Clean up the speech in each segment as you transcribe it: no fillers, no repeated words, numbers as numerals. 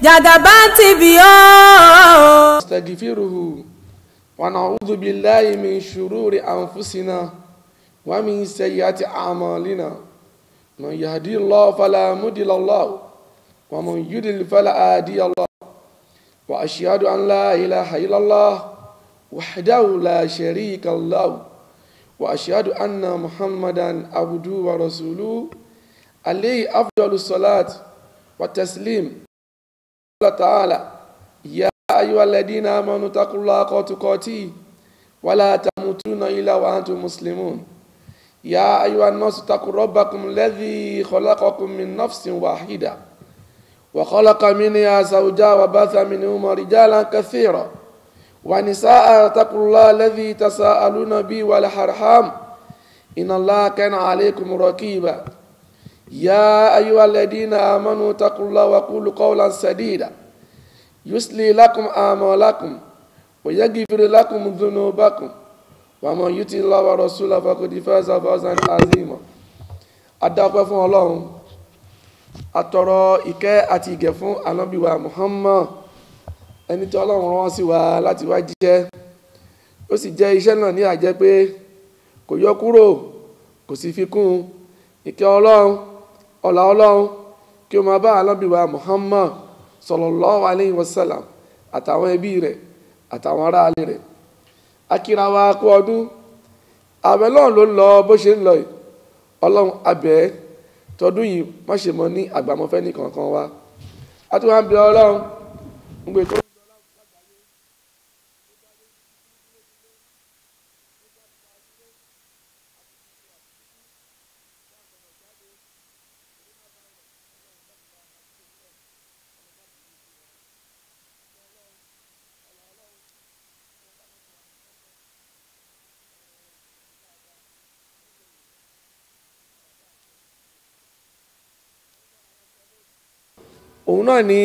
Jagaban TV Astaghfiruhu wa na'udhu billahi min shururi anfusina wa min sayyiati a'malina. Man yahdihillahu fala mudilla lahu wa man yudlil fala hadiya lahu. Wa ashhadu an la ilaha illallah wahdahu la sharika lahu wa ashhadu anna Muhammadan abduhu wa rasuluhu alayhi afdalus salat wa taslim. Allah Ta'ala ya ayyuhalladhina amanu taqullaha haqqa tuqatih wa la tamutunna illa wa antum muslimun. Ya ayyuhan nasu taqu rabbakum alladhi khalaqakum min nafsin wahidah wa khalaqa minha zawjaha wa batha minhuma rijalan katsira wa nisaa taqullaha alladhi tasaaluna bihi wal arham innallaha kana alaykum raqiba. يا أيها الذين آمنوا اتقوا الله وقولوا قولا سديدا يصلح لكم أعمالكم ويغفر لكم ذنوبكم ومن يطع الله ورسوله فقد فاز فوزا عظيما. Adúpẹ́ fún Ọlọ́run, atọrọ ìkẹ́ àti ìgẹ̀ fún Ànábì wa Muhammad, ẹni tí Ọlọ́run rán sí wa láti wá jíṣẹ́. Ó sì jẹ́ iṣẹ́ náà ní àjẹ́ pé kò yọ kúrò, kò sì fi kún. Ìkẹ́ Ọlọ́run, ọlá Ọlọ́run kí ó máa bá Ànábì wa Muhammad sallallahu alayhi wa sallam àtàwọn ẹbí rẹ̀ àtàwọn ará ilé rẹ̀. Akíra wa kú ọdún, ààwẹ̀ náà ló ń lọ bó ṣe ń lọ yìí. Ọlọ́run abẹ́ tọdún yìí má ṣe mọ́ ní àgbàmọ́fẹ́ ní kankan wa. A tún wá ń bẹ Ọlọ́run ń gbé tó. Òun náà ni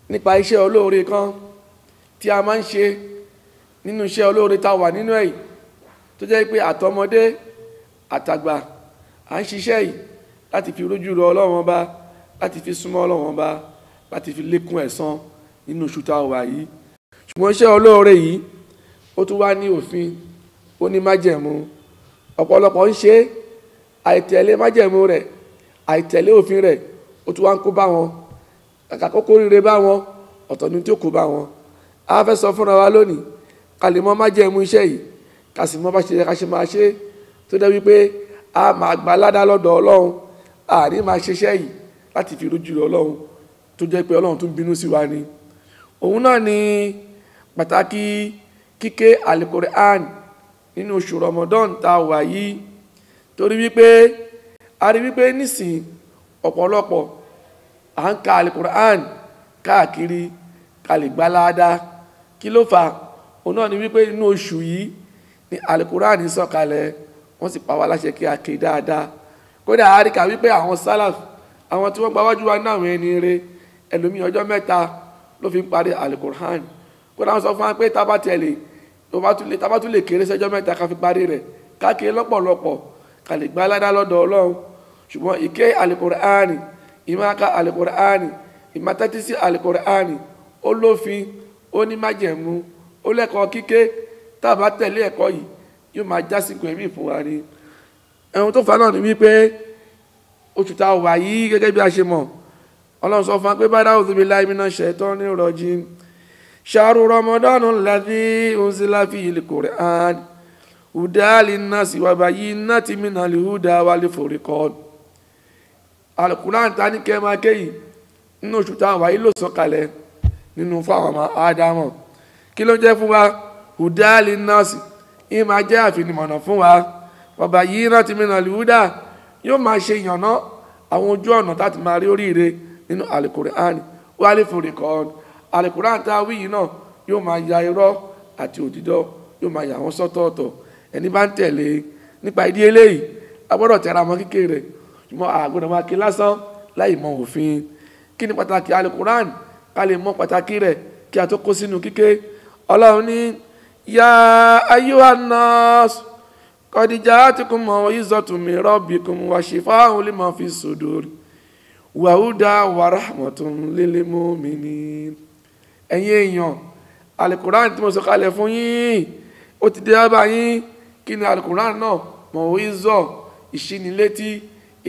nípa iṣẹ́ olóore kan tí a máa ń ṣe nínú iṣẹ́ olóore tá wà nínú èyí tó jẹ́ pé àtọmọdé àtàgbà à ń ṣiṣẹ́ yìí láti fi rójú rọ Ọlọ́run Ọba, láti fi súnmọ́ Ọlọ́run Ọba, láti fi lékún ẹ̀san nínú oṣù tá wà yìí. Ṣùgbọ́n iṣẹ́ olóore yìí ó tún wá ní òfin, ó ní májẹ̀mú. Ọ̀pọ̀lọpọ̀ ń ṣe àìtẹ̀lé májẹ̀mú rẹ̀, àìtẹ̀lé òfin rẹ̀, ó tún wá ń kó bá wọn. Kàkà kókó rire bá wọn, ọ̀tọ̀ ni tí ó kó bá wọn. A fẹ́ sọ fúnra wa lónìí ká lè mọ̀ májẹ̀mú iṣẹ́ yìí, ká sì mọ̀ bá ṣe ká ṣe máa ṣe tó dẹ́ wípé a máa gba ládá lọ́dọ̀ Ọlọ́run, a ní máa ṣiṣẹ́ yìí láti fi rójú rẹ Ọlọ́run tó jẹ́ pé Ọlọ́run tún bínú sí wa ni. Òun náà ni pàtàkì kíké Al-Qur'an nínú oṣù Ramadan tá wà yìí, torí wípé a rí wípé nísìn ọ̀pọ̀lọpọ̀ à ń ka Al-Qur'an káàkiri ká lè gbá ládá. Kí ló fà? Òun náà ni wípé inú oṣù yìí ni Al-Qur'an sọ̀kalẹ̀, wọ́n sì pa wá láṣẹ kí a ké dáadáa. Kódà a rí kà wípé àwọn Salaf, àwọn tí wọ́n gba wájú wa ní àwọn ẹni rere, ẹlòmí ọjọ́ mẹ́ta ló fi ń parí Al-Qur'an. Kódà wọ́n sọ fún wa pé tá bá tún lè kéré sẹ́jọ́ mẹ́ta ká fi parí rẹ̀, ká ké lọ́pọ̀lọpọ̀ ká lè gbá ládá lọ́dọ̀ Ọlọ́run. Ṣùgbọ́n ìké Al-Qur'an, ìmáka Al-Qur'ani, ìmátẹ́tí sí Al-Qur'ani, ó lófin, ó ní májẹ̀mú, ó lẹ́kọ̀ọ́ kíké. Tá bá tẹ̀lé ẹ̀kọ́ yìí yóò máa jásìkò ẹ̀mí fún wa ni. Ẹ̀hun tó fà náà ni wípé oṣù tá wà yìí gẹ́gẹ́ bí a ṣe mọ̀, Ọlọ́run sọ fún wa pé a'udhu billahi minash shaitonir rajim. Shahru Ramadana alladhi unzila fihil Qur'an hudan linnasi wa bayyinatin minal huda wal furqan. Al-Qur'an ta ní kẹ́ máa ké yìí nínú oṣù tá wà yìí ló sọ̀kalẹ̀ nínú fáwọn ọmọ Ádámọ̀. Kí ló jẹ́ fún wa? Hudan linnasi, yìí máa jẹ́ àfinimọ̀nà fún wa. Wa bayyinatin minal huda, yóò máa ṣe ìyànná àwọn ojú ọ̀nà láti máa rí oríire nínú Al-Qur'an wal furqan. Al-Qur'an ta wí yìí náà yóò máa ya irọ́ àti òtítọ́, yóò máa yà wọ́n sọ́tọ̀ọ̀tọ̀. Ẹni bá ń tẹ̀lé nípa ìdí eléyìí a gbọ́dọ̀ tẹra mọ́ kíké rẹ̀, ṣùgbọ́n àgbọ̀dọ̀ máa ké lásán láì mọ òfin. Kí ni pàtàkì Al-Qur'an? Ká lè mọ̀ pàtàkì rẹ̀ kí a tó kó sínú kíké. Ọlọ́run ní ya ayyuhan nas قد جاءتكم موعظة من ربكم وشفاء لما في الصدور wa huda wa rahmatun lil mu'minin. ẹ̀yin èèyàn alukuran tí mo sọ kalẹ̀ fún yín ó ti dé bá yín. kí ni alukuran náà? mọ̀wíìzọ̀, ìṣínilétí,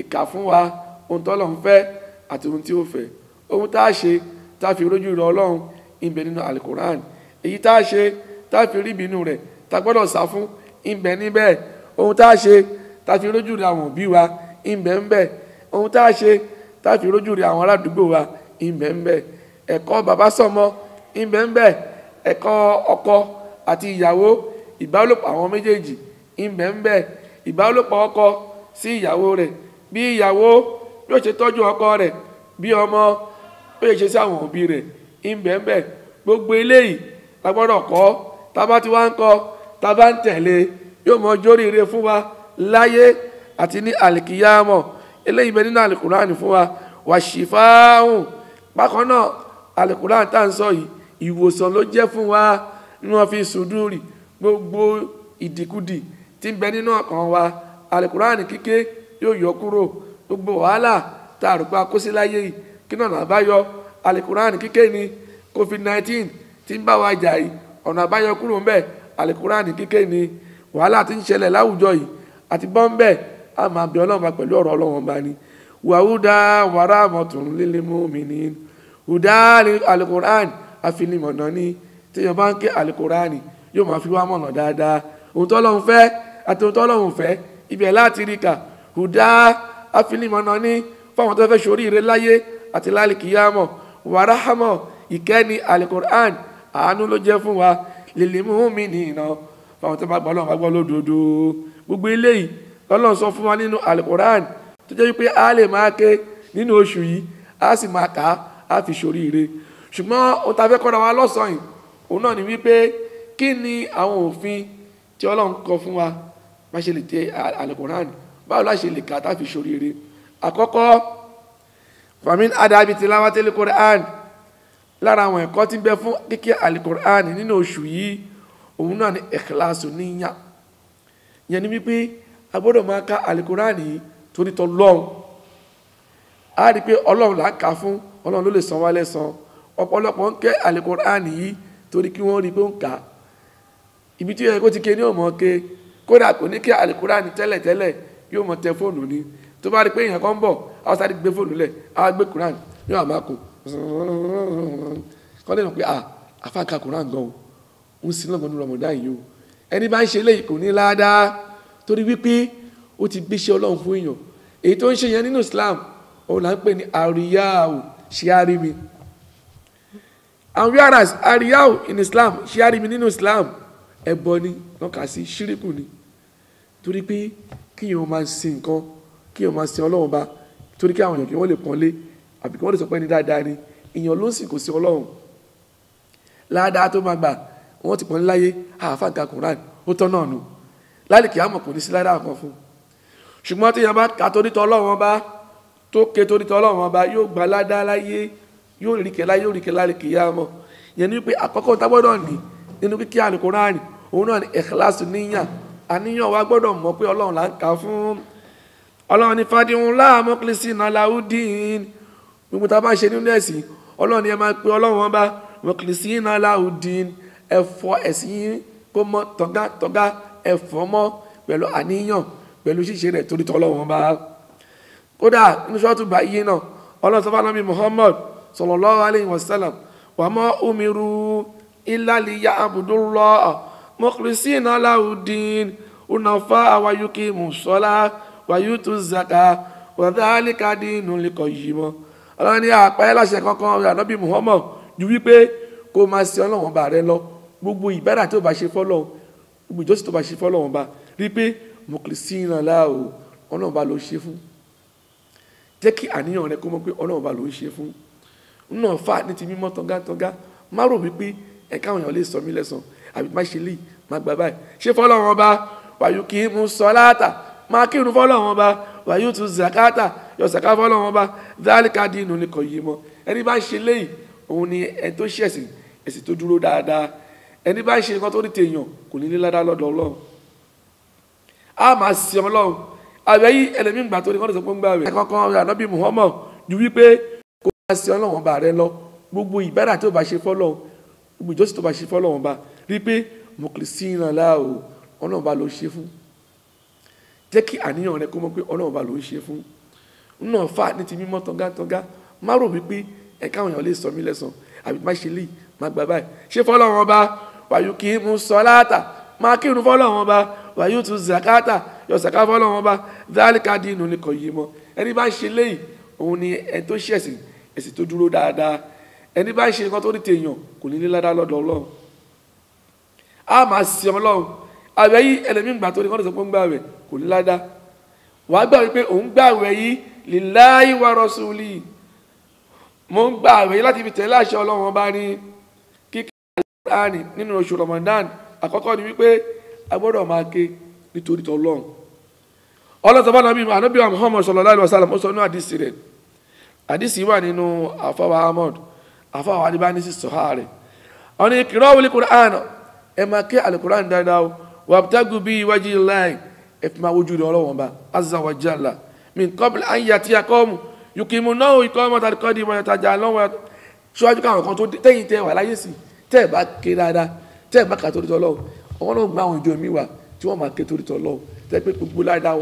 ìkà fún wa ohun tó Ọlọ́run fẹ́ àti ohun tí ó fẹ́, ohun tá a ṣe tá a fi rójú rẹ Ọlọ́run ìbẹ̀ nínú alukuran, èyí tá a ṣe tá a fi rí ìbínú rẹ̀ tá a gbọ́dọ̀ sá fún ìbẹ̀ níbẹ̀, ohun tá a ṣe tá a fi rójú rẹ àwọn òbí wa ìbẹ̀ ń bẹ̀, ohun tá a ṣe tá a fi rójú rẹ àwọn aládùúgbò wa ìbẹ̀ ń bẹ̀, ẹ̀kọ́ bàbá sọ́mọ ìbẹ̀ ń bẹ̀, ẹ̀kọ́ ọkọ àti ìyàwó, ìbálòpọ̀ àwọn méjèèjì ìbẹ̀ ń bẹ̀, ìbálòpọ̀ ọkọ sí ìyàwó rẹ̀, bí ìyàwó yóò ṣe tọ́jú ọkọ rẹ̀, bí ọmọ yóò ṣe sí àwọn òbí rẹ̀ ìbẹ̀ ń bẹ̀. gbogbo eléyìí la gbọ́dọ̀ kọ́, tá a bá ti wá ń kọ́, tá a bá ń tẹ̀lé, yóò mọ jóríire fún wa láyé àti ní àlìkìyámọ̀. eléyìí bẹ nínú àlìkùránì fún wa wà ṣìfáhùn. bákan náà àlìkùránì tá à ń sọ yìí ìwòsàn ló jẹ́ fún wa nínú wọn fi sùdúrì gbogbo ìdìkudì tí ń bẹ nínú ọkàn wa. àlìkùránì kíké yóò yọ kúrò gbogbo wàhálà tá a rò pé a kó sí láyé yìí. kí náà àbáyọ? àlìkùránì kíké ni. covid-19 tí ń bá wa jà yìí, ọ̀nà àbáyọ kúrò ń bẹ àlìkùránì kíké ni. wàhálà tí ń ṣẹlẹ̀ láwùjọ yìí àti bọ́ ń bẹ a máa bẹ Ọlọ́run bá pẹ̀lú ọ̀rọ̀ Ọlọ́run bá ní. wàhúdà wa rahmatun lil mu'minin. hùdá àlìkùránì àfinimọ̀nà ni. téèyàn bá ń ké àlìkùránì yóò máa fi wá mọ̀nà dáadáa. ohun tó Ọlọ́run fẹ́ àti ohun tó Ọlọ́run fẹ́ ibẹ̀ láti rí kà. hùdá àfinimọ̀nà ni fáwọn tó fẹ́ ṣoríire láyé àti lálìkìyámọ̀. wa rahmah ìkẹ́ni àlìkùránì àánú ló jẹ́ fún wa lil mu'minina fáwọn tó bá gbọ́ Ọlọ́run bá gbọ́ lódodo. gbogbo eléyìí Ọlọ́run sọ fún wa nínú alukoran tó jẹ́ wípé a lè máa ké nínú oṣù yìí, a sì máa kà á fi ṣoríire. ṣùgbọ́n ohun tá a fẹ́ kọ́ra wa lọ́sàn-án yìí òun náà ni wípé kí ni àwọn òfin tí Ọlọ́run kọ fún wa bá ṣe lè tẹ alukoran, báwo la ṣe lè kà á tá fi ṣoríire. àkọ́kọ́ famin adabi tilawatil Qur'an, lára àwọn ẹ̀kọ́ tí ń bẹ fún kíké alukoran nínú oṣù yìí òun náà ni ikhlasu níyà. ìyẹn ni wípé a gbọ́dọ̀ máa ka alukurani torí t'Ọlọ́run. a rí i pé Ọlọ́run là ń kà fún, Ọlọ́run ló lè san wá lẹ́san. ọ̀pọ̀lọpọ̀ ń ké alukurani yìí torí kí wọ́n rí i pé ó ń kà á. ibi tí ó yẹ kó ti ké ní òmò ké, kódà kò ní ké alukurani tẹ́lẹ̀tẹ́lẹ̀ yóò mọ tẹ fóònù ni. tó bá rí i pé èèyàn kan ń bọ̀ a sáré gbé fóònù lẹ̀, a gbé kurani yóò àmà kó kọ́ lè mọ̀ pé àfáàkà kurani gan o ń sin lọ́gbọ̀n ní Ramadan yìí o. ẹni bá ń ṣe léyìí kò ní ládàá torí wípé ó ti gbéṣẹ́ Ọlọ́run fún èèyàn. èyí tó ń ṣe yẹn nínú Islam òun là ń pè ní àríyáwó ṣíárìmí. and whereas àríyáwó in Islam, ṣíárìmí nínú Islam ẹbọ ni lọ́kà sí ṣíríkù ni. torí pé kíyàn máa sin nǹkan, kíyàn máa sin Ọlọ́run bá torí kí àwọn èèyàn kí wọ́n lè pọ́nlé àbí kí wọ́n lè sọ pé ní dáadáa ni. èèyàn ló ń sìn kò sí Ọlọ́run. ládàá tó máa gbà wọ́n ti pọ́nlé láyé àfáàkà Quran ó tọ́ náà nù lálìkì àmọ̀ kò ní sí ládàá kan fún. ṣùgbọ́n tí yẹn bá ka torí tọ́ Ọlọ́run bá tó ké torí tọ́ Ọlọ́run bá yóò gba ládàá láyé, yóò rí kẹ́ láyé, yóò rí kẹ́ lálìkì àmọ̀. yẹn ni wípé àkọ́kọ́ tá gbọ́dọ̀ ní nínú kíkí Al-Qur'an òun náà ni ikhlasu níyàn. àníyàn wa gbọ́dọ̀ mọ̀ pé Ọlọ́run là ń kà fún. Ọlọ́run ní fad'ullaha mukhlisina lahud-din. gbogbo tá a bá ṣe nínú ẹ̀sìn Ọlọ́run ni ẹ máa pe Ọlọ́run ọba mukhlisina lahud-din, ẹ̀fọ́ ẹ̀sìn yín kó mọ́ tọ́gá ẹ̀fọ́ mọ́ pẹ̀lú àníyàn pẹ̀lú ṣíṣe rẹ̀ torí t'Ọlọ́run bá. kódà nínú Suratu Bayyinah náà Ọlọ́run sọ fún Ànábì Muhammad sallallahu alayhi wa sallam wa ma umiru illa liya'budullaha mukhlisina lahud-din hunafa'a wa yuqimus salata wa yutuz zakata wa dhalika dinul qayyim. Ọlọ́run ní àpáyé láṣẹ kankan Ànábì Muhammad ju wípé kó máa sin Ọlọ́run bá rẹ lọ. gbogbo ìbádà tó bá ṣe fọ́lọ́run, gbogbo ìjọsìn tó bá ṣe fọ́lọ́run bá rí pé mukhlisina lahu Ọlọ́run bá ló ṣe fún. jẹ́ kí àníyàn rẹ kó mọ̀ pé Ọlọ́run bá ló ṣe fún. náà fà ní ti mímọ́ tọ́gá má rò wípé ẹ̀ka àwọn èèyàn lè sọ mí lẹ́san àbí má ṣe lè má gbà báyìí. ṣé fọ́lọ́run bá wa yuqimus salata, má kírun fọ́lọ́run bá wa yutuz zakata, yọ sàká fọ́lọ́run bá dhalika dinul qayyim. ẹni bá ń ṣe léyìí òun ni ẹni tó ṣẹ̀sìn ẹ̀sìn tó dúró dáadáa. ẹni bá ń ṣe nǹkan tó ní tèèyàn kò ní ládàá lọ́dọ̀ Ọlọ́run. a máa sin Ọlọ́run àbẹ̀yí ẹlẹ́mí ìgbà tó ní kọ́ni sọ pé ń gbà rẹ̀. ẹ̀kọ́kan Ànábì Muhammad ju wípé kó máa sin Ọlọ́run ọba rẹ lọ. Gbogbo ìbádà tó bá ṣe fọ́lọ́run, gbogbo ìjọsìn tó bá ṣe fọ́lọ́run ọba, rí pé mukhlisina lahu, Ọlọ́run ọba ló ṣe fún. Jẹ́ kí àníyàn rẹ kó mọ̀ pé Ọlọ́run ọba ló ń ṣe fún. Náà fà ní ti mímọ́ tọ́gátọ́gá, má rò wípé ẹ̀ka àwọn èèyàn lè sọ mí lẹ́san àbí má ṣe lè má gbà báyìí. Ṣé fọ́lọ́run ọba wa yuqimu salata, máa kírun fọ́lọ́run ọba, wa yutu zakata, yọ sàká fọ́lọ́run ọba, dhalika dinul qayyim. Ẹni bá ń ṣe léyìí, òun ni ẹni tó ṣẹ̀sìn, ẹ̀sìn tó dúró dáadáa. Ẹni bá ń ṣe nǹkan tó ní tèèyàn kò ní ládàá lọ́dọ̀ Ọlọ́run. A máa sin Ọlọ́run. Àwẹ̀ yìí ẹlẹ́mìí gbà tó ní kọ́ni sọ pé ń gbà wẹ̀ kò ní ládàá. Wàá gbà wípé òun gbà wẹ̀ yìí lillahi wa rasuli. Mo ń gbà wẹ̀ yìí láti fi tẹ̀lé àṣẹ Ọlọ́run ọba ní kíkà Al-Qur'ani nínú oṣù Ramadan. Àkọ́kọ́ ni wípé a gbọ́dọ̀ máa ké nítorí t'Ọlọ́run. Ọlọ́run sọ fún Ànábì Muhammad sallallahu alaihi wasallam, ó sọ nínú àdìsí rẹ̀. Àdìsí wà nínú àfọwà Ahmad, àfọwà Adébánísì sọ̀há rẹ̀. Ó ní iqra'ul Qur'ana, ẹ máa ké Al-Qur'an dáadáa o, wabtagu bihi wajhillahi, ẹ fi máa wojú rẹ̀ Ọlọ́run ọba azza wa jalla, min qabli an ya'tiya qawmun yuqimunahu iqamatal qadi wa yatajalawna. Ṣíwájú káwọn kan tó tẹ́yìn tẹ́ wà láyé sí, tẹ́ ẹ bá ké dáadáa, tẹ́ ẹ bá kà torí t'Ọlọ́run, Ọlọ́run gbá àwọn ìjọ mi wà tí wọ́n máa ké torí t'Ọlọ́run, tẹ́ pé gbogbo ládàá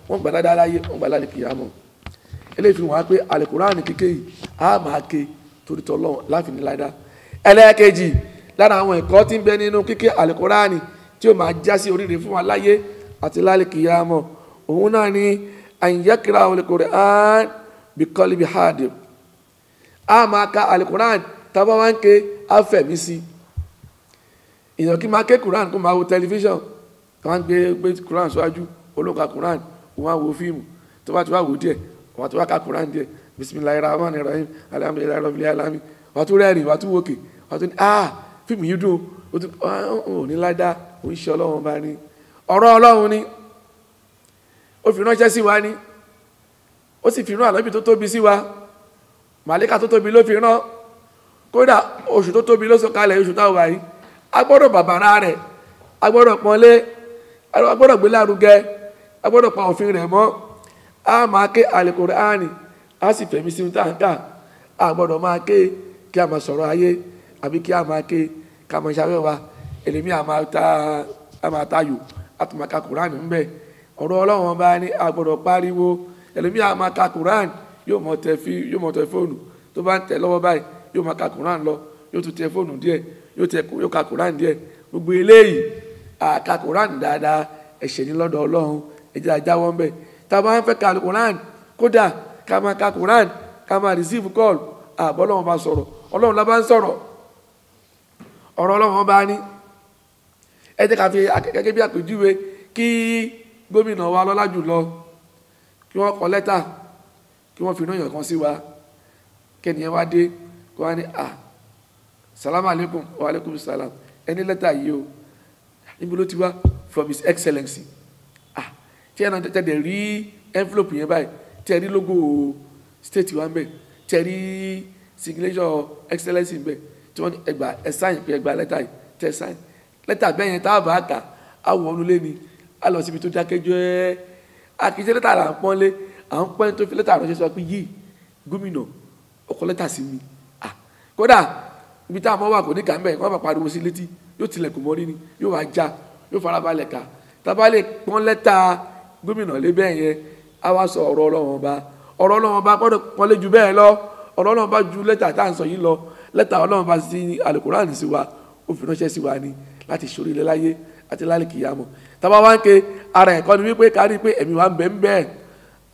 wọ́n gbà ládàá láyé, wọ́n gbà lálẹ́ kìyàmọ̀. Eléyìí fi wọ́n á pé Al-Qur'an kíké yìí á máa ké torí t'Ọlọ́run láfi ní ládàá. Ẹlẹ́ẹ̀kejì lára àwọn ẹ̀kọ́ tí ń bẹ nínú kíké Al-Qur'an tí ó máa já sí oríire fún wa láyé àti lálẹ́ kìyàmọ̀, òun náà ni an yaqra'u al-Qur'an bi qalbi hadir. A máa ka Al-Qur'an tábà wá ń ké afẹ̀mí sí. Èèyàn kí máa ké Qur'an kó máa wo tẹlifíṣàn, kí wọ́n gbé Qur'an síwájú, olóka Qur'an, wọ́n á wo fíìmù, tó bá ti wá wò díẹ̀, wọ́n á ti wá ka Qur'an díẹ̀, bismillahirrahmanirrahim, alhamdulillahi rabbil alamin, wọ́n á tún rẹ́rìn, wọ́n á tún wòkè, wọ́n á tún ní fíìmù yìí dùn, ó ní ládàá, ó ń ṣe Ọlọ́run bá ní. Ọ̀rọ̀ Ọlọ́run ni, ó fi ránṣẹ́ sí wa ní, ó sì fi rán ànábì tó tóbi sí wa, màlíkà tó tóbi ló fi rán, kódà oṣù tó tóbi ló sọ̀kalẹ̀, oṣù táwọn wà yìí. A gbọ́dọ̀ bàbàrà rẹ̀, a gbọ́dọ̀ pọ́nlé, a gbọ́dọ̀ gbé lárugẹ, a gbọ́dọ̀ pa òfin rẹ̀ mọ́. A máa ké Al-Qur'ani, a sì fẹ̀mí sí táǹkà. A gbọ́dọ̀ máa ké kí a máa sọ̀rọ̀ ayé, àbí kí a máa ké ká máa ṣàwẹ́ wa. Èlèmí a máa tayò, a tún máa ka Qur'an ń bẹ̀. Ọ̀rọ̀ Ọlọ́run ọba ní a gbọ́dọ̀ pariwo. Èlèmí a máa ka Qur'an, yóò mọ̀ tẹ fóònù, tó bá ń tẹ̀ lọ́wọ́ báyìí yóò máa ka Qur'an lọ, yóò tún tẹ fóònù díẹ̀, yóò ka Qur'an díẹ̀. Gbogbo eléyìí ka Qur'an dáadáa ẹ̀ṣẹ̀ ní lọ́dọ̀ Ọlọ́run, ẹ jẹ́ a jáwọ́ ń bẹ̀. Tá a bá ń fẹ́ ka Qur'an, kódà ká máa ka Qur'an, ká máa receive call, Ọlọ́run bá sọ̀rọ̀, Ọlọ́run la bá ń sọ̀rọ̀, ọ̀rọ̀ Ọlọ́run bá ní. Ẹ jẹ́ ká fi gẹ́gẹ́ bí àpèjúwe kí gómìnà wa lọ́lá jùlọ kí wọ́n kọ lẹ́tà, kí wọ́n fi rányàn kan sí wa, kẹ́niyàn wá dé kó wá ní salamu alaikum wa alaikum salam, ẹni lẹ́tà yìí o, níbo ló ti wá? From his excellency. Tí ẹ̀nà tẹ́tẹ́ rí envelope yẹn báyìí, tí ẹ rí logo state wa ń bẹ̀, tí ẹ rí signature excellency ń bẹ̀, tí wọ́n ní ẹgbà ẹ sáyìn pé ẹgbà lẹ́tà yìí tẹ́ sáyìn. Lẹ́tà bẹ́ẹ̀ yẹn tá a bá kà á wọ̀ ọ́nú lé ni, á lọ síbi tó dákẹ́jọ́ ẹ́. Àkìíṣe lẹ́tà là ń pọ́nlé, à ń pọ́n tó fi lẹ́tà ránṣẹ́ sọ pé yìí gómìnà ó kọ lẹ́tà sí mi. Kódà ibi tá a mọ́ wà kò ní kà ń bẹ̀, wọ́n bá pariwo sí létí, yóò tilẹ̀kùn mọ́rí ni, yóò wá já, yóò farabalẹ̀ kà. Tá a bá lè pọ́n lẹ́tà gómìnà lé bẹ́ẹ̀ yẹn, á wá sọ ọ̀rọ̀ Ọlọ́run ọba. Ọ̀rọ̀ Ọlọ́run ọba gbọ́dọ̀ pọ́nlé ju bẹ́ẹ̀ lọ. Ọ̀rọ̀ Ọlọ́run ọba ju lẹ́tà tá à ń sọ yìí lọ. Lẹ́tà Ọlọ́run ọba sí Al-Qur'an sí wa, ó fi ránṣẹ́ sí wa ni láti ṣorí ilé láyé àti lálẹ́ kìyàmọ̀. Tábà wá ń ké ara ẹ̀kọ́ ni wípé kárí pé ẹ̀mí wa ń bẹ ń bẹ́ẹ̀.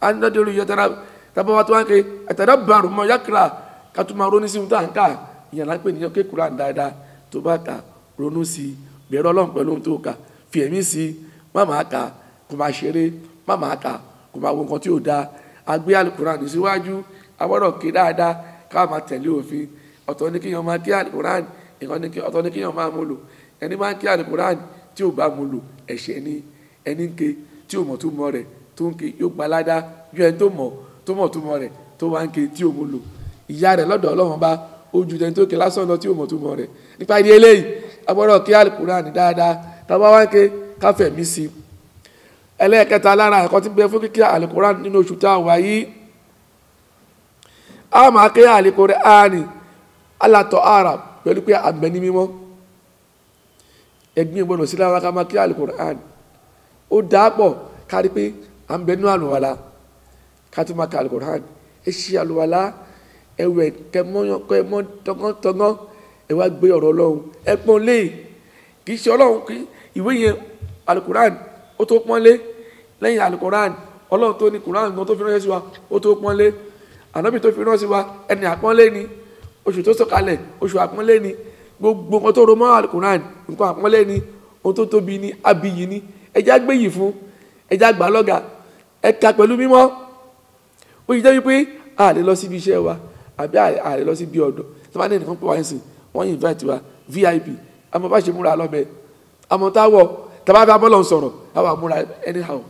A ní lọ́dọ̀ olùyọ tẹ́lá, tábà wá tó wá ń ké atadabbaru ma yaqra, ká tó máa ronú sí ohun tá à ń kà. Ìyẹn lápè níyàn ké Qur'an dáadáa, tó bá kà ronú sí, bẹ̀rù Ọlọ́run pẹ̀lú ohun tó kà, fi ẹ̀mí sí, má máa kà kó máa ṣeré, má máa kà kó máa wo nǹkan tí ò dáa. A gbé Al-Qur'an síwájú, a gbọ́dọ̀ ké dáadáa ká máa tẹ̀lé òfin. Ọ̀tọ̀ ní kíyàn máa ké Al-Qur'an, ọ̀tọ̀ ní kíyàn máa mú lò. Ẹni máa ń ké Al-Qur'an tí ò bá mú lò ẹ̀ṣẹ̀ ni. Ẹni ń ké tí ò mọ̀ tó mọ̀ rẹ̀ tó ń ké yóò gba ládá ju ẹni tó mọ̀ tó mọ̀ rẹ̀ tó wá ń ké tí ò mú lò. Ìyà rẹ̀ lọ́dọ̀ Ọlọ́run bá ojú ẹni tó ké lásán lọ tí ò mọ̀ tó mọ̀ rẹ̀. Nípa ìdí eléyìí a gbọ́dọ̀ ké Al-Qur'an dáadáa, tá a bá wá ń ké ká fẹ̀mí sí. Ẹlẹ́ẹ̀kẹta lára ẹ̀kọ́ tí ń bẹ fún kíké Al-Qur'an nínú oṣù tá a wà yìí, a máa ké Al-Qur'ani alatọ̀ ara pẹ̀lú pé àgbẹ̀ ní mímọ́ ẹ̀gbìn gbọ́dọ̀ sí lára ká máa ké Al-Qur'ani ó dáàpọ̀ kárí pé à ń bẹ nínú àlùwàlá ká tó máa ké Al-Qur'ani ẹ ṣe àlùwàlá ẹwẹ̀ kẹmọ́ tọ́gán ẹ wá gbé ọ̀rọ̀ Ọlọ́run ẹ pọ́n lé kì í ṣe Ọlọ́run kí ìwé yẹn Al-Qur'ani ó tó pọ́n lé lẹ́yìn Al-Qur'ani Ọlọ́run tó ní Qur'an gan tó fi ránṣẹ́ sí wa ó tó pọ́n lé ànábì tó fi ránṣẹ́ sí wa ẹni àpọ́nlé ni oṣù tó sọ̀kalẹ̀ oṣù àpọ́nlé ni gbogbo nǹkan tó ro mọ́ Al-Qur'an nǹkan àpọ́nlé ni ohun tó tóbi ni abiyì ni ẹja gbé yìí fún ẹja gbà lọ́gà ẹ̀ka pẹ̀lú mímọ́ ó yìí jẹ́ wípé a lè lọ síbi iṣẹ́ wa àbí a lè lọ síbi ọ̀dọ̀ tí wọ́n á ní nǹkan pé wá ń sìn wọ́n yìí invite wa VIP àmọ́ bá ṣe múra lọ́bẹ̀ àmọ́ táwọ̀ tàbá fẹ́ abọ́lọ̀ sọ̀rọ̀ àwọn àmúra anyhow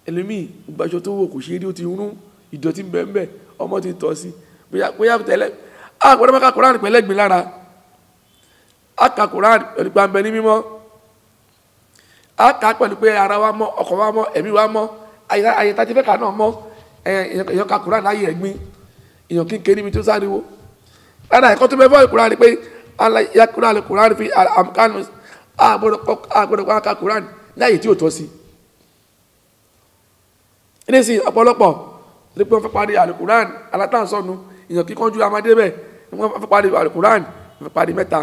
ẹlòmíì ìgbàjọ tó wò kò ṣe é rí ó ti rún ìdọ̀tí bẹ́ẹ̀ ọmọ ti tọ́ sí bóyá tẹ́lẹ̀ àgbọ̀dọ̀ máa ka Kùránì pẹ̀lẹ́gbìn lára a ka Kùránì pẹ̀lú gbàmbẹ ní mímọ́ a kà pẹ̀lú pé ara wa mọ́ ọkàn wa mọ́ ẹ̀mí wa mọ́ ayé tá ti fẹ́ kà náà mọ́ èèyàn ka Kùránì láyé ẹ̀gbin èèyàn kíkẹ́ níbi tó sáré wo lára ẹ̀kọ́ tó fẹ́ fọ́ Kùránì pé Kùránì fi àmúkánu àgbọ̀dọ̀ ka Kùránì láyé tí ò tọ́ sí ilé sí ọ̀pọ̀lọpọ̀ tí wọ́n fẹ́ parí Al-Qur'an alátànsọ́nu èèyàn kíkọ́jú amadé bẹ́ẹ̀ wọ́n fẹ́ parí Al-Qur'an wọ́n fẹ́ parí mẹ́ta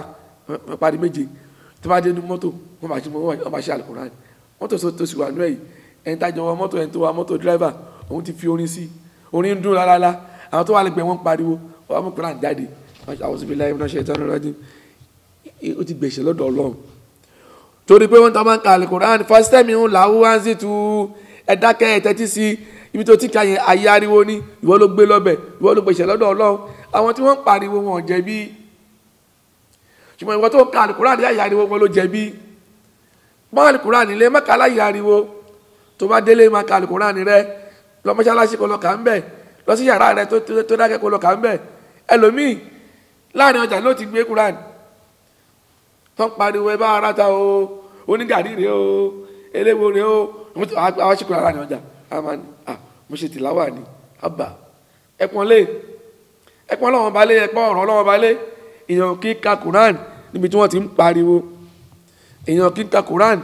wọ́n fẹ́ parí méje tí wọ́n bá dé ní mọ́tò wọ́n bá ṣe Al-Qur'an mọ́tò tó sì wà ní ẹ̀yìn ẹni tájọ wọ mọ́tò ẹni tó wà mọ́tò dírẹ́fà òun ti fi orin sí orin ń dún lálálá àwọn tó wà lẹ́gbẹ̀ẹ́ wọn pariwo wọ́n mú Qur'an jáde a'udhu billahi minash shaitanir rajim ó ti gbèsè lọ́dọ̀ Ọlọ́run torí pé wọ́n tó máa ń ka Al-Qur'an fastami'u lahu wa ansitu ẹ̀dákẹ́ ẹ̀tẹ́tí sí ibi tó ti ka yẹn ayé ariwo ní ìwọ ló gbé lọ́bẹ̀ ìwọ ló gbèsè lọ́dọ̀ Ọlọ́run àwọn tí wọ́n ń pariwo wọn jẹ̀bi ṣùgbọ́n ìwọ tó ka Al-Qur'an ayé ariwo wọn ló jẹ̀bi mọ́ Al-Qur'an ilé má ka láyé ariwo tó bá délé má ka Al-Qur'an rẹ lọ mọ́ṣáláṣí kó lọ kà ń bẹ̀ lọ sí yàrá rẹ tó dákẹ́ kó lọ kà ń bẹ̀ ẹlòmíì láàrin ọjà ló ti gbé Qur'an tó ń pariwo ẹ bá ara ta o onígàrí rẹ o eléwo rẹ o àwọn ṣe Qur'an láàrin ọjà mo ṣe tìláwà ní àbà ẹ̀pọ̀n lọ́wọ́ balẹ̀ ẹ̀pọ̀ ọ̀rọ̀ lọ́wọ́ balẹ̀ èèyàn kí ka Qur'an níbi tí wọ́n ti ń pariwo èèyàn kí ka Qur'an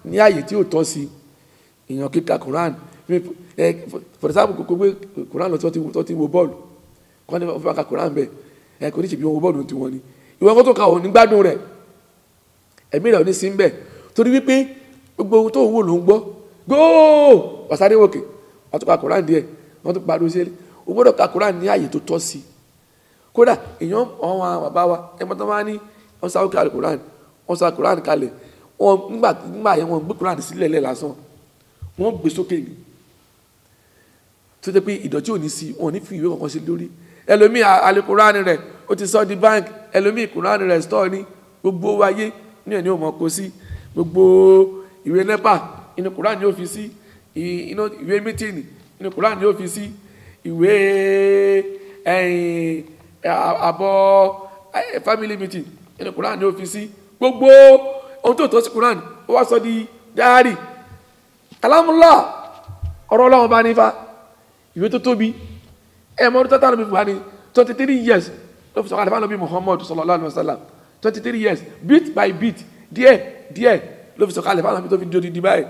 ní ààyè tí ò tọ́ sí èèyàn kí ka Qur'an for example kò gbé Qur'an lọ tó ti wo bọ́ọ̀lù kọ́ ní wọ́n fẹ́ ka Qur'an bẹ́ẹ̀ kò ní ṣe bí wọ́n wo bọ́ọ̀lù tí wọ́n ní ìwọ́n kó tó ka òun ní gbádùn rẹ̀ ẹ̀mí rẹ̀ ò ní sí ń bẹ̀ torí wípé gbogbo ohun tó wò ló ń gbọ́ góò wàsáré wòkè wọ́n tún ka Qur'an díẹ̀ wọ́n tún pariwo sí o gbọ́dọ̀ ka Qur'an ní ààyè tó tọ́ sí kódà èèyàn ọ̀hún bàbá wa ẹgbẹ́ tó máa ní wọ́n sáré ka Qur'an wọ́n sá Qur'an kalẹ̀ wọ́n nígbà yẹn wọ́n gbé Qur'an sílẹ̀ lẹ́ lásán wọ́n gbé sókè ní tó jẹ́ pé ìdọ̀tí ò ní sí wọn ní fi ìwé kankan sí lórí ẹlòmíì Al-Qur'an rẹ̀ ó ti sọ di bank ẹlòmíì Qur'an rẹ̀ store ní gbogbo ayé ní ẹ̀ ní òmò kó sí gbogbo ìwé NEPA inú Qur'an ni ó fi sí ìwé mítìnì inú Qur'an ni ó fi sí ìwé àbọ̀ family meeting inú Qur'an ni ó fi sí gbogbo ohun tó tọ́ sí Qur'an ó wá sọ di diary kalamullah ọ̀rọ̀ Ọlọ́run bá nífa ìwé tó tóbi mọ́ ọdún tátà lóbi buhari 23 years ló fi sọ̀kalẹ̀ fún Ànábì Muhammad sallallahu alaihi wasallam 23 years bit by bit díẹ̀ ló fi sọ̀kalẹ̀ fún Ànábì tó fi di odidi báyìí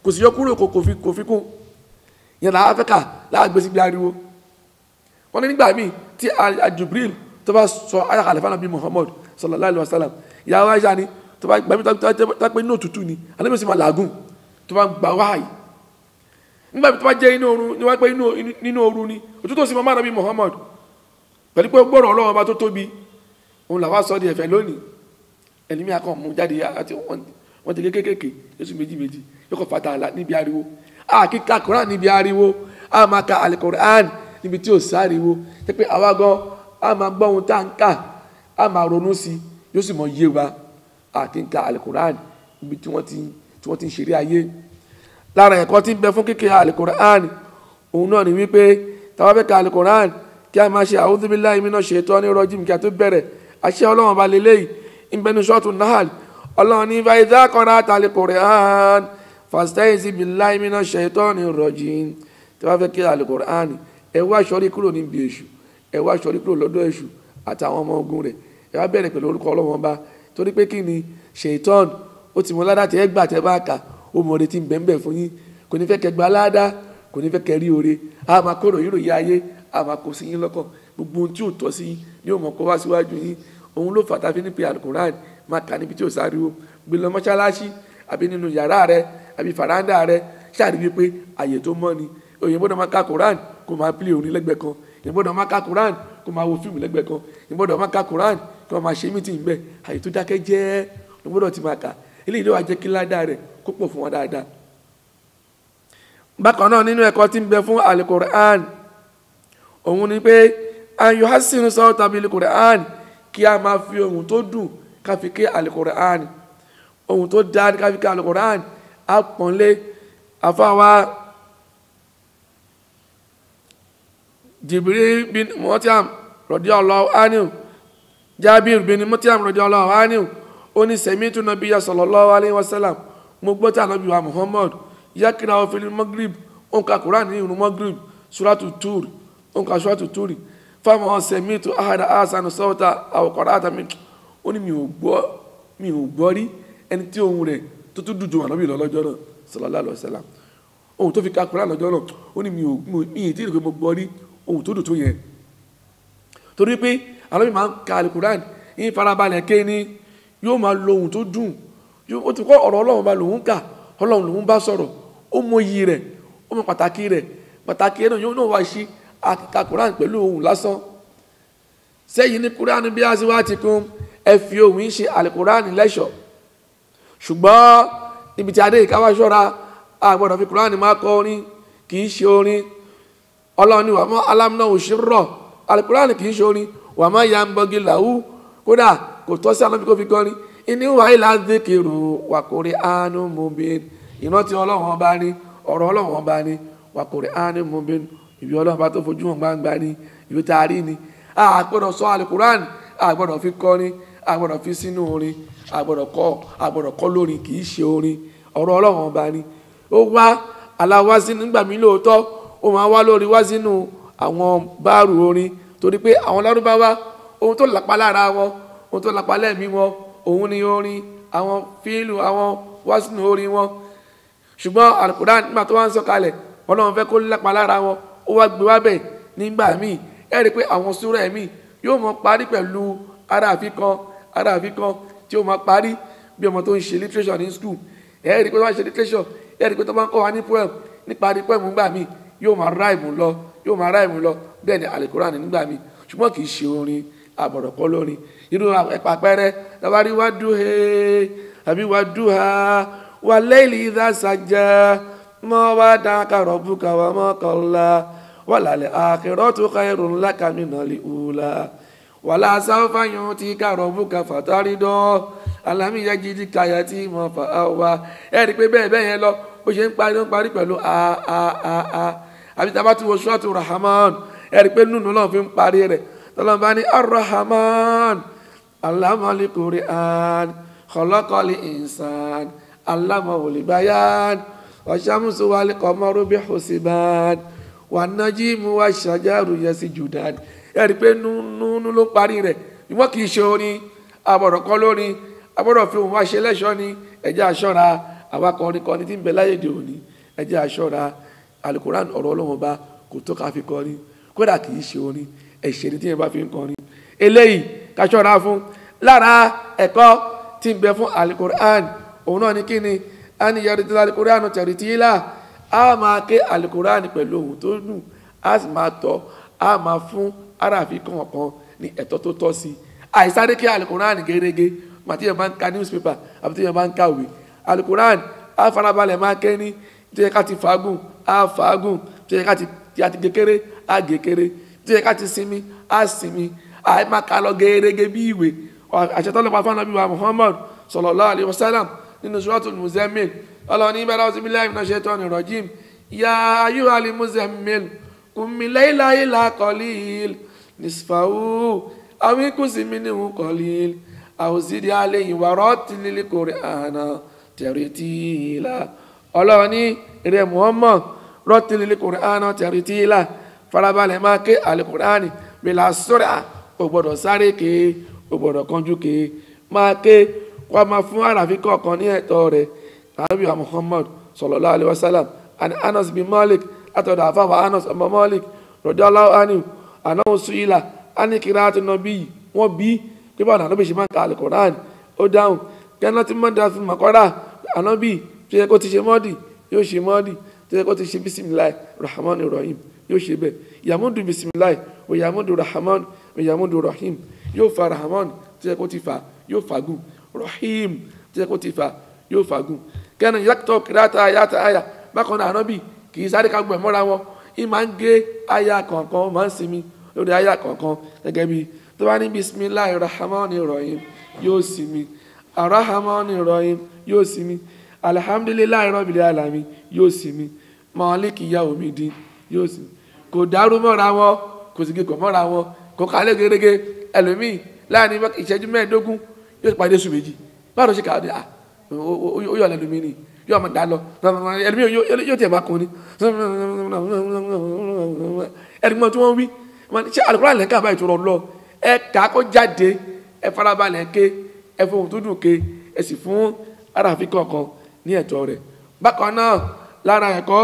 kò sí yọ kúrò kò fi kún yẹn náà Áfíríkà láàgbé sí bí ariwo wọ́n ní nígbà míì tí Jibril tó bá sọ ayàkalẹ̀ fún Ànábì Muhammad sallallahu alaihi wasallam ìyàwó Aisha ni tó bá gbàmí tó pé inú òtútù ni Ànábì sì máa làágùn tó bá gbà wáyìí nígbà tó bá jẹ́ inú ooru ni wọ́n pé nínú ooru ni òtútù sí mọ́ Ànábì Muhammad pẹ̀lú pé gbọ́rọ̀ Ọlọ́run ọba tó tóbi òun làwọn sọ di ẹ̀fẹ̀ lónìí ẹ̀lẹ́mí akọ̀ mú jáde àti wọ́n ti kéékèèké Jésù méjì yóò kọ̀ fata níbi ariwo kíka Qur'an níbi ariwo a máa ka Al-Qur'an níbi tí ò sáriwo tẹ́ pé àwa gan a máa gbọ́ ohun tá ń kà a máa ronú sí yóò sì mọ yé wa kíka Al-Qur'an níbi tí wọ́n ti ń ṣeré ayé lára ẹ̀kọ́ tí ń bẹ fún kíkẹ́ Al-Qur'an òun náà ni wípé tàwa fẹ́ ka Al-Qur'an kí a máa ṣe a'udhu billahi minash shaitani rajim kí a tó bẹ̀rẹ̀ àṣẹ Ọlọ́run bá lélẹ́yìí ń bẹnu suratu Nahl Ọlọ́run ní fa idha qara'ta al-Qur'an fasta'idh billahi minash shaitani rajim tàwa fẹ́ kí Al-Qur'an ẹ wá ṣọ́rí kúrò níbi èṣù ẹ wá aṣọ kúrò lọ́dọ̀ èṣù àtàwọn ọmọ ogun rẹ̀, ẹ wá bẹ̀rẹ̀ pẹ̀lú orúkọ Ọlọ́run Ọba, torí pé kí ni ṣèitán ó ti mọ ládá tẹ́ gbà tẹ́ bá kà, ó mọ retí bẹ́ẹ̀ fún yín, kò ní fẹ́ kẹ́ gba ládá, kò ní fẹ́ kẹ́ rí oore, a máa kó ròyìn ayé, a máa kó sí yín lọ́kàn, gbogbo ohun tí ò tọ́ sí yín ni ó mọ̀ kó wá síwájú yín. Òun ló fà tá fi ní pé alukuran máa kà níbi tí ò sáriwo, gbé lọ mọ́ṣáláṣí àbí nínú yàrá rẹ àbí fàrándà rẹ, ṣáàrí wípé àyè tó mọ́ ni. Òyìn gbọ́dọ̀ máa ka Quran kó máa pílé orin lẹ́gbẹ̀ẹ́ kan, ìgbọ́dọ̀ máa ka Quran kó máa wo fíìmù lẹ́gbẹ̀ẹ́ kan, ìgbọ́dọ̀ máa ka Quran kó máa ṣe mítìn bẹ́ẹ̀, àyè tó dákẹ́ jẹ́ ìgbọ́dọ̀ ti máa kà. Eléyìí ló wá jẹ́ kí ládàá rẹ̀ kó pọ̀ fún wọn dáadáa. Bákan náà nínú ẹ̀kọ́ tí ń bẹ fún alukur'an òun ni pé ayọ̀ hasinu sọ́ọ́ tàbí alukur'an, kí a máa fi ohun tó dùn ká fi ké alukur'an, ohun tó dáa ká fi ké alukur'an. A pọ̀nlé àfáwá Jibril bin Mutiam radiyallahu anhu, Jabir bin Mutiam radiyallahu anhu, ó ní sami'tu nabiyya sallallahu alayhi wa sallam, mo gbọ́ tí Ànábì wa Muhammad yakra fil maghrib, ó ń ka Quran ní ìrun maghrib, suratu Tur, ó ń ka suratu Tur, fama sami'tu ahada ahsana sawta aw qara'ata min, ó ní mi ò gbọ́ rí ẹni tí ohùn rẹ̀ tó tún dùn ju Ànábì lọ lọ́jọ́ náà sallallahu alayhi wa sallam. Ohun tó fi ka Quran lọ́jọ́ náà, ó ní mi ì tí ì rí pé mo gbọ́ rí ohun tó dùn tó yẹn, torí pé Ànábì máa ń ka Quran ní farabalẹ̀ ké ní, yóò máa lo ohun tó dùn, ó ti kọ́ ọ̀rọ̀ Ọlọ́run bá lòun kà, Ọlọ́run lòun bá sọ̀rọ̀, ó mọ iyì rẹ̀, ó mọ pàtàkì rẹ̀ náà, yóò náà wá sí àkíkà Quran pẹ̀lú ohun lásán. Sẹ́yìn ní Quran bí a sì wá ti kún, ẹ fi ohun yìí ṣe Al-Quran lẹ́ṣọ̀. Ṣùgbọ́n níbi tí adé ìkáwá ṣọ́ra, a gbọ́dọ̀ fi Quran máa kọ orin, kì í ṣe orin. Ọlọ́run ni wà mọ́ alámúná òṣìrọ̀, Al-Quran kì í ṣe orin, wà má ya ń bọ́gi làwú, kódà kò tọ́ sí Ànábì kó fi kọrin. Ìní wà ilà dhikiru wa Qur'anun mubin, ìrántí Ọlọ́run Ọba ni, ọ̀rọ̀ Ọlọ́run Ọba ni, wa Qur'anun mubin, ìwé Ọlọ́run Ọba tó fojú hàn gbangba ni, ìwé tá a rí ni. A gbọ́dọ̀ sọ Al-Quran, a gbọ́dọ̀ fi kọrin, a gbọ́dọ̀ fi sínú orin, a gbọ́dọ̀ kọ lórin, kì í ṣe orin, ọ̀rọ̀ Ọlọ́run Ọba ni. Ó wá aláwásí nígbà mí lóòótọ́, ó máa wá lórí wá sínú àwọn báàrù orin, torí pé àwọn Lárúbáwá ohun tó lápá lára wọn, ohun tó lápá lẹ́mí wọn, òun ni orin, àwọn fíìlù, àwọn wá sínú orin wọn. Ṣùgbọ́n Al-Quran nígbà tó wá ń sọ̀kalẹ̀, Ọlọ́run fẹ́ kó lápá lára wọn, ó wá gbé wá bẹ̀ nígbà míì. Ẹ rí i pé àwọn súrà ẹ̀mí yóò mọ parí pẹ̀lú aráàfin kan tí ó mọ parí bí ọmọ tó ń ṣe literature ní school. Ẹ rí i pé tó bá ń ṣe literature, ẹ rí i pé tó bá ń kọ́ wa ní poem, níparí poem nígbà míì yóò máa ráìmù lọ, bẹ́ẹ̀ ni Al-Quran nígbà míì. Ṣùgbọ́n kì í ṣe orin, àbọ̀dọ̀ kọ́ lórin. Irú ẹ̀pà pẹ́rẹ́ tàbí wadduha àbí wadduha wal layli idha sajja ma wadda'aka rabbuka wa ma qalla walal akhiratu khayrun laka minal ula wala sawfa yu'tika rabbuka fatarida alam yajidka yatiman fa'awa. Ẹ rí i pé bẹ́ẹ̀ yẹn lọ bó ṣe ń parí pẹ̀lú àbí tá a bá tún wo Suratu Rahman, ẹ rí i pé nùnú náà fi ń parí rẹ̀. Tọ́lọ́n bá ní Ar-Rahman allamal Qur'an khalaqal insan allamahul bayan washamsu wal qamaru bihusban wan najmu wash-shajaru yasjudan. Ẹ rí i pé nùnú ló parí rẹ̀, ìwọ́n kì í ṣe orin, àbọ̀dọ̀ kọ́ lórin, àbọ̀dọ̀ fi òun wá ṣe lẹ́ṣọ́ ni. Ẹ jẹ́ aṣọ́ra àwa kọrin tí ń bẹ láyé de òní, ẹ jẹ́ aṣọ́ra. Al-Quran ọ̀rọ̀ Ọlọ́run Ọba kò tó ká fi kọrin, kódà kì í ṣe orin, ẹ̀ṣẹ̀ ni tí yẹn bá fi ń kọrin. Eléyìí ká ṣọ́ra fún. Lára ẹ̀kọ́ tí ń bẹ fún Al-Quran òun náà ni kí ni a ní yaritila Al-Quran tartila, a máa ké Al-Quran pẹ̀lú ohun tó dùn, a sì máa tọ́, a máa fún aráàfin kọ̀ọ̀kan ní ẹ̀tọ́ tó tọ́ sí. Àìsáré ké Al-Quran gẹ́gẹ́ màtí yẹn bá ń ka newspaper àbí tí yẹn bá ń kàwé. Al-Quran a farabalẹ̀ máa ké ní tó yẹ ká ti fàágùn, a fàágùn, tó yẹ ká ti gékéré, a gékéré, tó yẹ ká ti sinmi, a sinmi. Àì máa ka lọ gẹ́gẹ́ bí ìwé. Àṣetọ́lọ́pàá fún Ànábì wa Muhammad sallallahu alayhi wa sallam nínú Suratul Muzammil, Ọlọ́run ní ba'da a'udhu billahi minash shaitanir rajim, ya ayyuhal muzammil qumil layla illa qalil nisfahu aw inqus minhu qalil aw zid alayhi wa rattilil Qur'ana tartila. Ọlọ́run ní eré Muhammad rattilil Qur'ana tartila, farabalẹ̀ máa ké Al-Qur'ani bìlà sọ́ra ò gbọ́dọ̀ sáré ké ò gbọ́dọ̀ kánjú ké máa ké wá máa fún àràfin kọ̀ọ̀kan ní ẹ̀tọ́ rẹ̀. Ànábì Muhammad sallallahu alaihi wasallam àni Anas bin Malik àtọ̀dọ̀ àfàwà Anas ọmọ Malik radiyallahu anhu ànáwó sùílà àní qira'atu nabi wọ́n bí pé báwọn ànábì ṣe máa ń ka al-Qur'an ó dáhùn kẹ́nà tí mọ́ dáa fún mọ̀kọ́rà ànábì tó yẹ kó ti ṣe mọ́dì yóò ṣe mọ́dì tó yẹ kó ti ṣe bisimilahi rahman rahim yóò ṣe bẹ́ẹ̀ yamudu bisimilahi wa yamudu rahman wa yamudu rahim yóò fa rahman tó yẹ kó ti fa yóò fagùn rahim tó yẹ kó ti fa yóò fagùn kẹ́nà yàtọ̀ kìláta ayáta àyà bákan náà ànábì kì í sáré kagbọ̀ mọ́ra wọn ì máa ń gé àyà kọ̀ọ̀kan máa ń sinmi lórí àyà kọ̀ọ̀kan gẹ́gẹ́ bí tó bá ní bisimilahi rahman rahim yóò sinmi arahamani rahim yóò sinmi alhamdulilayi rabbil alamin yóò sinmi maliki yawmidin yóò sinmi kò dàrú mọ́ra wọn kò sì gé kò mọ́ra wọn kò kálẹ̀ gẹ́gẹ́ ẹlòmíì láàrin ìṣẹ́jú mẹ́ẹ̀ẹ́dógún yóò pàdé sùn méjì báwo ṣe kàdé ó yọ̀ lẹ́nu mi ni yóò máa dá lọ ẹlòmíì yóò tiẹ̀ máa kún ni ẹ̀ẹ́dùnmọ́ tí wọ́n wí ṣé Al-Qur'an lẹ́ka báyìí tó rọ lọ ẹ kà á kó jáde ẹ farabalẹ̀ ké ẹ fohùn tó dùn ké ẹ sì fún àràfin kọ̀ọ̀kan ní ẹ̀tọ́ rẹ̀. Bákan náà lára ẹ̀kọ́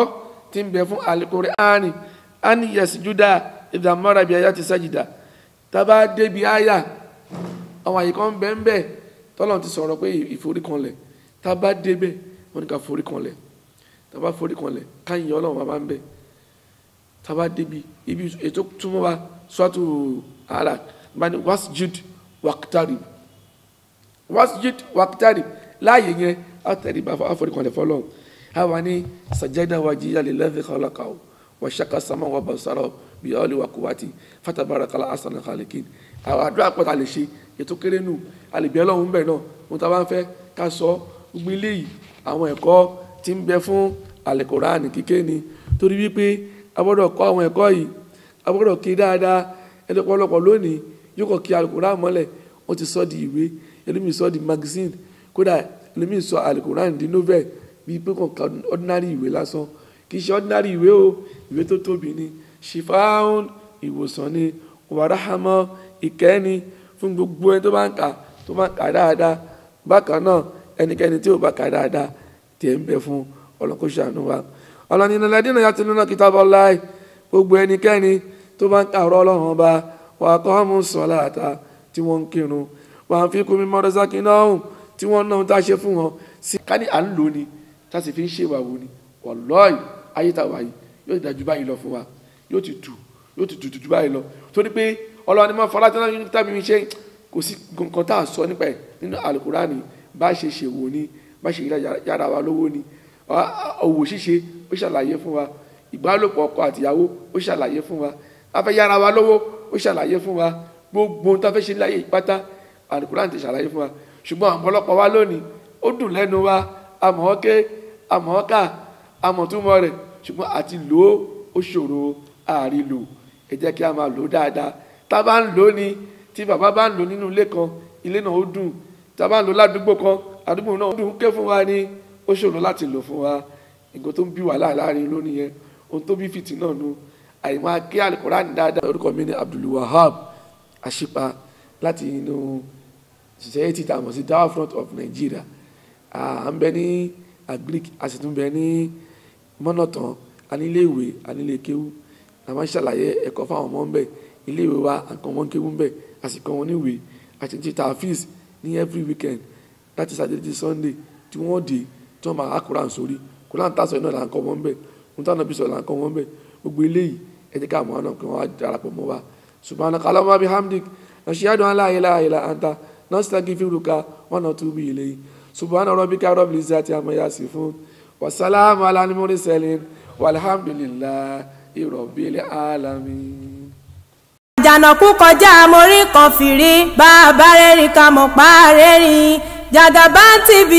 tí ń bẹ fún Al-Qur'ani ani yasjuda idha marra bi ayati sajida tábà débi àyà àwọn àyíká ń bẹ́ ń bẹ́ tọ́lọ̀ ti sọ̀rọ̀ pé ìforíkanlẹ̀ tábà débẹ̀ wọ́n ní ká foríkanlẹ̀ tábà foríkanlẹ̀ káyìn ọlọ́run bàbá ń bẹ̀ tábà débi ibi ètò túmọ̀ wa suratu Alaq bani wasjud waqtarib wasjud waqtarib láàyè yẹn àtẹ̀ríba àforíkanlẹ̀ fọlọ́run àwa ní sajada wajhiya lillazi khalaqahu wa shaqqa sama wa basara bi hawli wa quwwati fatabarakal ahsanul khaliqin. àwọn àdúrà pọ̀tà lè ṣe ètò kéré nù àlèbí ọlọ́run bẹ̀ náà mo ta bá ń fẹ́ ká sọ gbogbo eléyìí àwọn ẹ̀kọ́ tí ń bẹ fún Al-Qur'ani kíké ni torí wípé a gbọ́dọ̀ kọ́ àwọn ẹ̀kọ́ yìí a gbọ́dọ̀ kí dáadáa ẹni pọ̀lọpọ̀ lónìí yóò kọ́ kí Al-Qur'ani mọ́lẹ̀ wọ́n ti sọ di ìwé ẹlòmíì sọ di magazine kódà ẹlòmíì sọ Al-Qur'ani di novel bíi pé kàn ordinary ìwé lásán kì í ṣe ordinary ìwé o ìwé tó tóbi ni shifaun ìwòsàn ni wàràhámọ́ ìkẹ́ni fún gbogbo ẹni tó bá ń kà dáadáa bákan náà ẹnikẹ́ni tí ò bá kà dáadáa tiẹ̀ ń bẹ fún ọlọ́kọ́ṣàánú wa ọlọ́ni iná lẹ́dínà yàtọ̀ nínú kitaballahi gbogbo ẹnikẹ́ni tó bá ń kà ọ̀rọ̀ ọlọ́run ọba wa aqamu ssalata tí wọ́n ń kírun wa anfiqu mimma razaqnahum tí wọ́n náà tá a ṣe fún wọn sí ká ní à ń lò ní tá a sì fi ń ṣe ìwàwò ni wallahi ayé tàwa yìí yóò ti dájú báyìí lọ fún wa yóò ti tù báyìí lọ torí pé ọlọ́run ni máa fọlá tí wọ́n tàbí mi ṣe kò sí nǹkan tá a sọ nípa ẹ̀ nínú Al-Qur'ani bá ṣe ṣèwò ni bá ṣe yára wa lówó ni òwò ṣíṣe ó ṣàlàyé fún wa ìbálòpọ̀ ọkọ àtìyàwó ó ṣàlàyé fún wa afẹ́ yára wa lówó ó ṣàlàyé fún wa gbogbo ohun tó fẹ́ ṣe láyé ìpátá Al-Qur'ani ti ṣàlàyé fún wa ṣùgbọ́n ọ̀pọ̀lọpọ̀ wa lónìí ó dùn lẹ́nu wa amọ̀ọ́ké amọ̀ọ́ká amọ̀túnmọ̀ rẹ̀ ṣùgbọ́n àti lò ó ṣòro àrílò ẹ jẹ́ kí a máa lò dáadáa tá a bá ń lò ní tí bàbá bá ń lò nínú ilé kan ilé náà ó dùn tá a bá ń lò ládùúgbò kan àdúgbò náà ó dùn ké fún wa ní ó ṣòro láti lò fún wa nǹkan tó ń bí wàhálà láàrin lónìí yẹn ohun tó bí fìtì náà nu àìmọ̀ akẹ́ Al-Qur'ani dáadáa. orúkọ mi ni Abdul Wahab Ashipa láti inú society tá a mọ̀ sí Dawah Front of Nigeria à ń bẹ ní agric a sì tún bẹ ní mọ́nàtàn aníléèwé aníléèkéwú a máa ń ṣàlàyé ẹ̀kọ́ fáwọn ọmọ ń bẹ iléèwé wa àkàn wọn kéwú ń bẹ a sì kọ́ wọn níwèé a sì ti ta fees ní every weekend láti Saturday Sunday tí wọ́n dé tí wọ́n máa Kùránì sórí Kùránì tàṣọ iná là ń kọ́ wọn ń bẹ ohun táwọn bí sọ là ń kọ́ wọn ń bẹ gbogbo eléyìí ẹ jẹ́ ká àmọ́ náà kí wọ́n á darapọ̀ mọ́ wa subhanaka Allahumma bihamdik nashhadu an la ilaha illa anta nastaghfiruka wa natubu ilayk subhana rabbika rabbil izzati amma yasifun wa salamun ala al-mursalin walhamdulillahi rabbil alamin. Àjànàkú kọjá mórí kan fìrí bá a bá rẹ́rìn ká mọ̀ pa á rẹ́rìn Jagaban TV.